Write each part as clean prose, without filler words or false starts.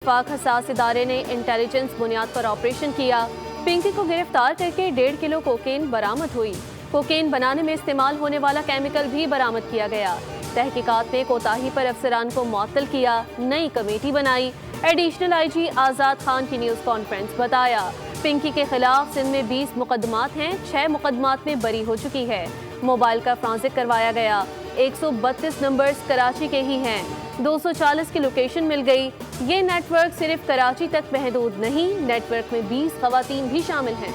पाक हसास इदारे ने इंटेलिजेंस बुनियाद पर ऑपरेशन किया। पिंकी को गिरफ्तार करके 1.5 किलो कोकेन बरामद हुई। कोकेन बनाने में इस्तेमाल होने वाला केमिकल भी बरामद किया गया। तहकीकात में कोताही पर अफसरान को मुअत्तल किया, नई कमेटी बनाई। एडिशनल आईजी आज़ाद खान की न्यूज़ कॉन्फ्रेंस बताया, पिंकी के खिलाफ सिंध में 20 मुकदमात हैं, 6 मुकदमात में बरी हो चुकी है। मोबाइल का फ्रांसिक करवाया गया। 132 नंबर्स कराची के ही हैं। 240 की लोकेशन मिल गई। ये नेटवर्क सिर्फ कराची तक महदूद नहीं, नेटवर्क में 20 खवातीन भी शामिल हैं।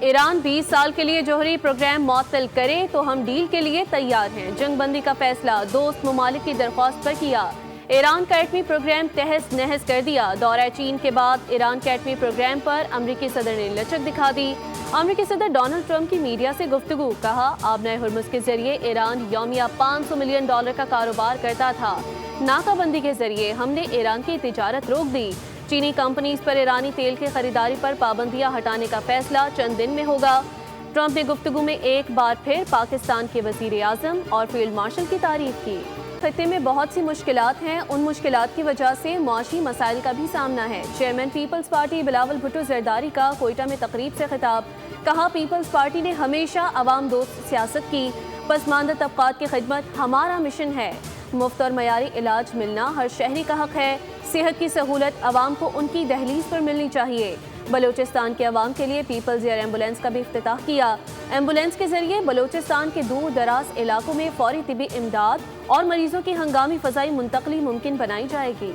ईरान 20 साल के लिए जौहरी प्रोग्राम मुअत्तल करे तो हम डील के लिए तैयार हैं। जंग बंदी का फैसला दोस्त ममालिक की दरख्वास्त पर किया। ईरान का एटमी प्रोग्राम तहस नहस कर दिया। दौरा चीन के बाद ईरान के एटमी प्रोग्राम पर अमरीकी सदर ने लचक दिखा दी। अमरीकी सदर डोनाल्ड ट्रंप की मीडिया से गुफ्तगू, कहा आबनाए हुर्मुज़ के जरिए ईरान यौमिया $500 मिलियन का कारोबार करता था। नाकाबंदी के जरिए हमने ईरान की तिजारत रोक दी। चीनी कंपनीज पर ईरानी तेल की खरीदारी पर पाबंदियां हटाने का फैसला चंद दिन में होगा। ट्रंप ने गुफ्तगू में एक बार फिर पाकिस्तान के वज़ीर आज़म और फील्ड मार्शल की तारीफ की। खत्ते में बहुत सी मुश्किलात हैं, उन मुश्किलात की वजह से मुआशी मसाइल का भी सामना है। चेयरमैन पीपल्स पार्टी बिलावल भुट्टो जरदारी का कोयटा में तकरीब से खिताब, कहा पीपल्स पार्टी ने हमेशा अवाम दोस्त सियासत की, पसमानदा तबकात की खिदमत हमारा मिशन है। मुफ्त और मयारी इलाज मिलना हर शहरी का हक है। सेहत की सहूलत आवाम को उनकी दहलीज पर मिलनी चाहिए। बलूचिस्तान के अवाम के लिए पीपल्स एयर एम्बुलेंस का भी इफ्तिताह किया। एम्बुलेंस के जरिए बलूचिस्तान के दूर दराज इलाकों में फौरी तिबी इमदाद और मरीजों की हंगामी फ़ज़ाई मुंतकली मुमकिन बनाई जाएगी।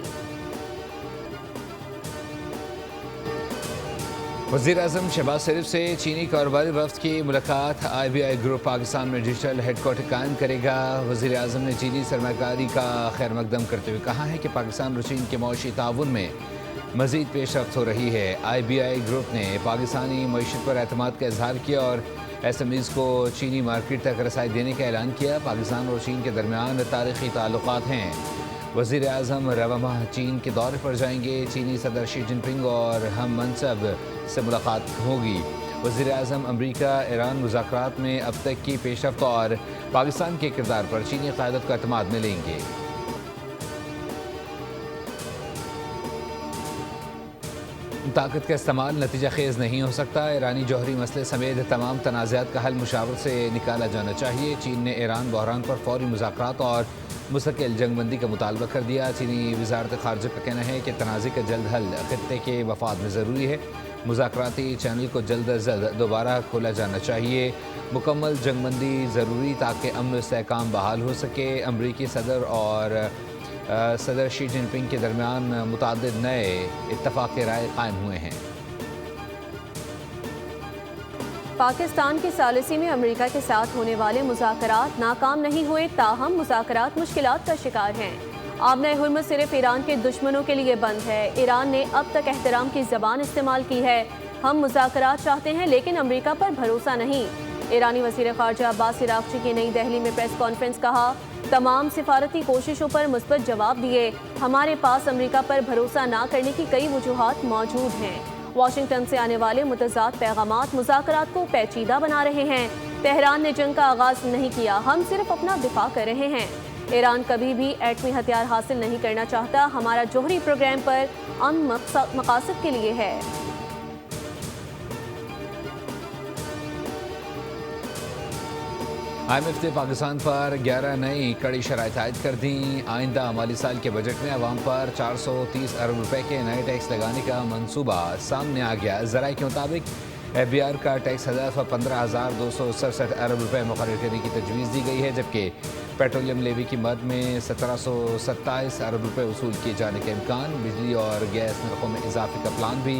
वज़ीर आज़म शहबाज शरीफ से चीनी कारोबारी वफ़द की मुलाकात। IBI ग्रुप पाकिस्तान में डिजिटल हेडक्वार्टर कायम करेगा। वज़ीर आज़म ने चीनी सरमाकारी का खैर मकदम करते हुए कहा है कि पाकिस्तान और चीन के मौशी ताउन में मज़ीद पेशरफ्त हो रही है। IBI ग्रुप ने पाकिस्तानी मईशत पर एतमाद का इजहार किया और SMEs को चीनी मार्केट तक रसाई देने का ऐलान किया। पाकिस्तान और चीन के दरमियान तारीख़ी ताल्लुक़ात हैं। वज़ीर आज़म रवा माह चीन के दौरे पर जाएंगे। चीनी सदर शी जिनपिंग और हम मनसब से मुलाकात होगी। वज़ीर आज़म अमरीका ईरान मुज़ाकरात में अब तक की पेशरफ्त और पाकिस्तान के किरदार पर चीनी क़यादत का एतमाद में लेंगे। ताकत का इस्तेमाल नतीजा खेज़ नहीं हो सकता। ईरानी जौहरी मसले समेत तमाम तनाज़ात का हल मुशावरत से निकाला जाना चाहिए। चीन ने ईरान बहरान पर फौरी मुज़ाकरात और मुस्तकिल जंगबंदी का मुतालबा कर दिया। चीनी वज़ारत ख़ारजा का कहना है कि तनाज़े का जल्द हल ख़ित्ते के मफाद में ज़रूरी है। मुज़ाकराती चैनल को जल्द अज जल्द दोबारा खोला जाना चाहिए। मुकम्मल जंगबंदी ज़रूरी ताकि अमन व इस्तेहकाम बहाल हो सके। अमरीकी सदर और सदर शी जिनपिंग के दरमियान मुतअद्दिद नए इत्तफ़ाक़ राय कायम हुए हैं। पाकिस्तान की सालिसी में अमेरिका के साथ होने वाले मुज़ाकरात नाकाम नहीं हुए, ताहम मुज़ाकरात मुश्किलात का शिकार हैं। आबनाए हुर्मुज़ सिर्फ ईरान के दुश्मनों के लिए बंद है। ईरान ने अब तक एहतराम की ज़बान इस्तेमाल की है। हम मुज़ाकरात चाहते हैं लेकिन अमेरिका पर भरोसा नहीं। ईरानी वज़ीर ख़ारजा अब्बास अराग़ची की नई दिल्ली में प्रेस कॉन्फ्रेंस, कहा तमाम सिफारती कोशिशों पर मुस्बत जवाब दिए। हमारे पास अमेरिका पर भरोसा ना करने की कई वजूहात मौजूद हैं। वाशिंगटन से आने वाले मुतज़ाद पैगामात मुज़ाकरात को पेचीदा बना रहे हैं। तेहरान ने जंग का आगाज़ नहीं किया, हम सिर्फ अपना दिफा कर रहे हैं। ईरान कभी भी एटमी हथियार हासिल नहीं करना चाहता। हमारा जौहरी प्रोग्राम पर मकासद के लिए है। IMF ने पाकिस्तान पर 11 नई कड़ी शराइत आयद कर दी। आइंदा माली साल के बजट में अवाम पर 430 अरब रुपए के नए टैक्स लगाने का मंसूबा सामने आ गया। ज़राए के मुताबिक FBR का टैक्स हदफ 15,267 अरब रुपए मुकर्रर करने की तजवीज़ दी गई है, जबकि पेट्रोलियम लेवी की मद में 1727 अरब रुपए वसूल किए जाने का इम्कान। बिजली और गैस नरखों में इजाफे का प्लान भी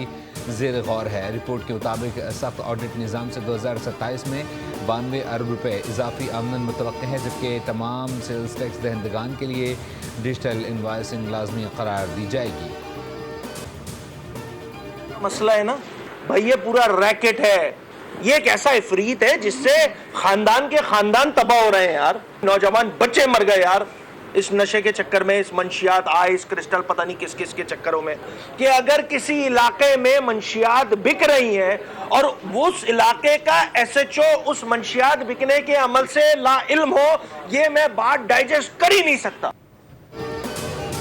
ज़ेर गौर है। रिपोर्ट के मुताबिक सख्त ऑडिट निज़ाम से 2027 में 92 अरब रुपए इजाफी आमदन मुतवक्के है, जबकि तमाम सेल्स टैक्स दहंदगान के लिए डिजिटल इनवाइसिंग लाजमी करार दी जाएगी। मसला है ना भाई, ये पूरा रैकेट है, ये एक ऐसा इफरीत है जिससे खानदान के खानदान तबाह हो रहे हैं यार। नौजवान बच्चे मर गए यार, اس نشے کے چکر میں، اس منشیات، آئس کرسٹل، پتہ نہیں کس کس کے چکروں میں، کہ اگر کسی علاقے میں منشیات بک رہی ہیں اور اس علاقے کا ایس ایچ او اس منشیات بکنے کے عمل سے لا علم ہو، یہ میں بات ڈائجسٹ کر ہی نہیں سکتا۔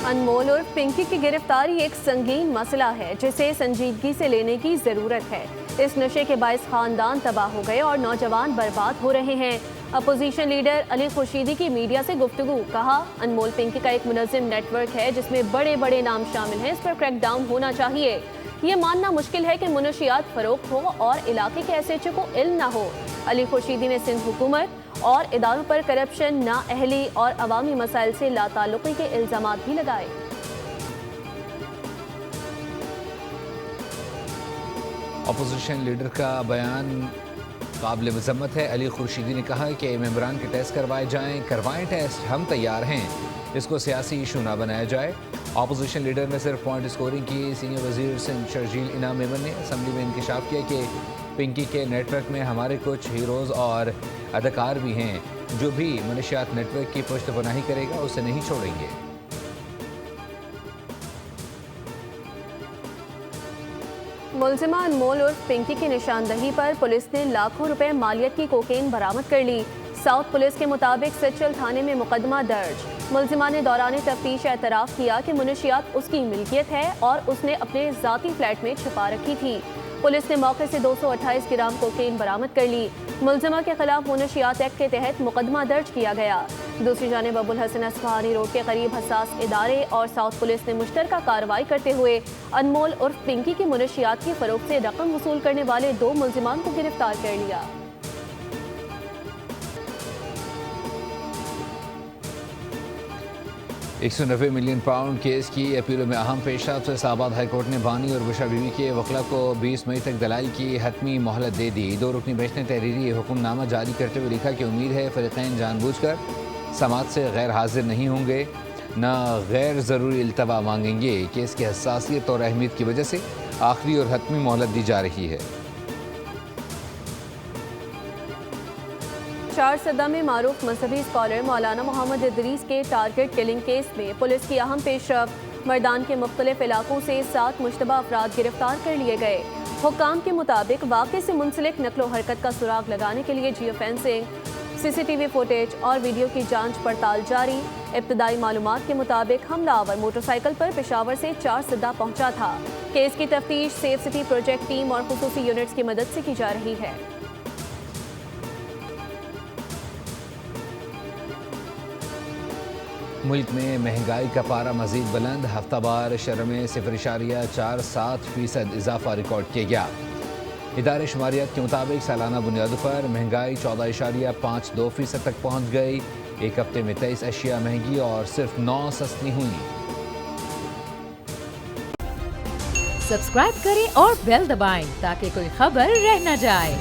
انمول اور پنکی کی گرفتاری ایک سنگین مسئلہ ہے جسے سنجیدگی سے لینے کی ضرورت ہے۔ اس نشے کے باعث خاندان تباہ ہو گئے اور نوجوان برباد ہو رہے ہیں۔ اپوزیشن لیڈر علی خورشیدی کی میڈیا سے گفتگو، کہا انمول پنکی کا ایک منظم نیٹ ورک ہے جس میں بڑے بڑے نام شامل ہیں، اس پر کریک ڈاؤن ہونا چاہیے۔ یہ ماننا مشکل ہے کہ منشیات فروخت ہو اور علاقے کے ایس ایچ او کو علم نہ ہو۔ علی خورشیدی نے سندھ حکومت اور اداروں پر کرپشن، نااہلی اور عوامی مسائل سے لا تعلقی کے الزامات بھی لگائے۔ اپوزیشن لیڈر کا بیان قابل مذمت ہے۔ علی خورشیدی نے کہا کہ ممبران کے ٹیسٹ کروائیں ٹیسٹ، ہم تیار ہیں، اس کو سیاسی ایشو نہ بنایا جائے۔ اپوزیشن لیڈر نے صرف پوائنٹ اسکورنگ کی۔ سینئر وزیر سندھ شرجیل انعام میمن نے اسمبلی میں انکشاف کیا کہ پنکی کے نیٹ ورک میں ہمارے کچھ ہیروز اور اداکار بھی ہیں، جو بھی منشیات نیٹ ورک کی پشت پناہی کرے گا اسے نہیں چھوڑیں گے۔ ملزمہ انمول اور پنکی کی نشاندہی پر پولیس نے لاکھوں روپے مالیت کی کوکین برآمد کر لی۔ ساؤتھ پولیس کے مطابق سچل تھانے میں مقدمہ درج۔ ملزمہ نے دوران تفتیش اعتراف کیا کہ منشیات اس کی ملکیت ہے اور اس نے اپنے ذاتی فلیٹ میں چھپا رکھی تھی۔ پولیس نے موقع سے 228 گرام کوکین برآمد کر لی۔ ملزمہ کے خلاف منشیات ایکٹ کے تحت مقدمہ درج کیا گیا۔ دوسری جانب ابو الحسن اصفہانی روڈ کے قریب حساس ادارے اور ساؤتھ پولیس نے مشترکہ کارروائی کرتے ہوئے انمول عرف پنکی کی منشیات کی فروخت سے رقم وصول کرنے والے 2 ملزمان کو گرفتار کر لیا۔ 190 ملین پاؤنڈ کیس کی اپیلوں میں اہم پیش رفت۔ اسلام آباد ہائی کورٹ نے بانی اور بشرا بیوی کے وکلاء کو 20 مئی تک دلائل کی حتمی مہلت دے دی۔ 2 رکنی بینچ نے تحریری حکم نامہ جاری کرتے ہوئے لکھا کہ امید ہے فریقین جان بوجھ کر سماعت سے غیر حاضر نہیں ہوں گے، نہ غیر ضروری التوا مانگیں گے۔ کیس کی حساسیت اور اہمیت کی وجہ سے آخری اور حتمی مہلت دی جا رہی ہے۔ 4 سدہ میں معروف مذہبی اسکالر مولانا محمد ادریس کے ٹارگٹ کلنگ کیس میں پولیس کی اہم پیش رفت۔ مردان کے مختلف علاقوں سے 7 مشتبہ افراد گرفتار کر لیے گئے۔ حکام کے مطابق واقعے سے منسلک نقل و حرکت کا سراغ لگانے کے لیے جیو فینسنگ، سی سی ٹی وی فوٹیج اور ویڈیو کی جانچ پڑتال جاری۔ ابتدائی معلومات کے مطابق حملہ آور موٹر سائیکل پر پشاور سے 4 سدہ پہنچا تھا۔ کیس کی تفتیش سیف سٹی پروجیکٹ ٹیم اور خصوصی یونٹس کی مدد سے کی جا رہی ہے۔ ملک میں مہنگائی کا پارہ مزید بلند، ہفتہ وار شرح میں 0.47% اضافہ ریکارڈ کیا گیا۔ ادارے شماریات کے مطابق سالانہ بنیادوں پر مہنگائی 14.52% تک پہنچ گئی۔ ایک ہفتے میں 23 اشیاء مہنگی اور صرف 9 سستی ہوئیں۔ سبسکرائب کریں اور بیل دبائیں تاکہ کوئی خبر رہ نہ جائے۔